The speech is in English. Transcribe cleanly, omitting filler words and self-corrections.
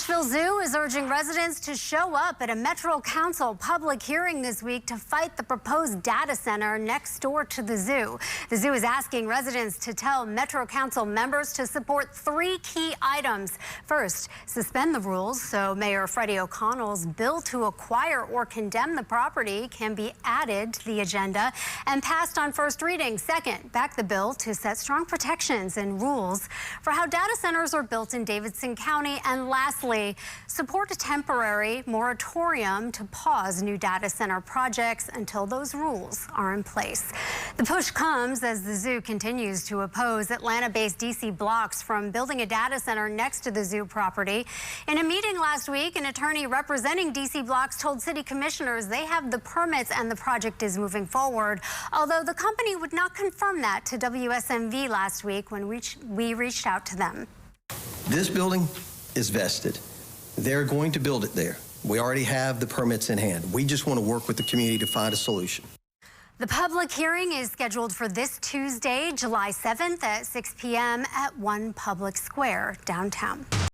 Nashville Zoo is urging residents to show up at a Metro Council public hearing this week to fight the proposed data center next door to the zoo. The zoo is asking residents to tell Metro Council members to support 3 key items. First, suspend the rules so Mayor Freddie O'Connell's bill to acquire or condemn the property can be added to the agenda and passed on first reading. Second, back the bill to set strong protections and rules for how data centers are built in Davidson County. And lastly, support a temporary moratorium to pause new data center projects until those rules are in place. The push comes as the zoo continues to oppose Atlanta-based DC Blocks from building a data center next to the zoo property. In a meeting last week, an attorney representing DC Blocks told city commissioners they have the permits and the project is moving forward, although the company would not confirm that to WSMV last week when we reached out to them. This building is vested. They're going to build it there. We already have the permits in hand. We just want to work with the community to find a solution. The public hearing is scheduled for this Tuesday, July 7th at 6 p.m. at One Public Square downtown.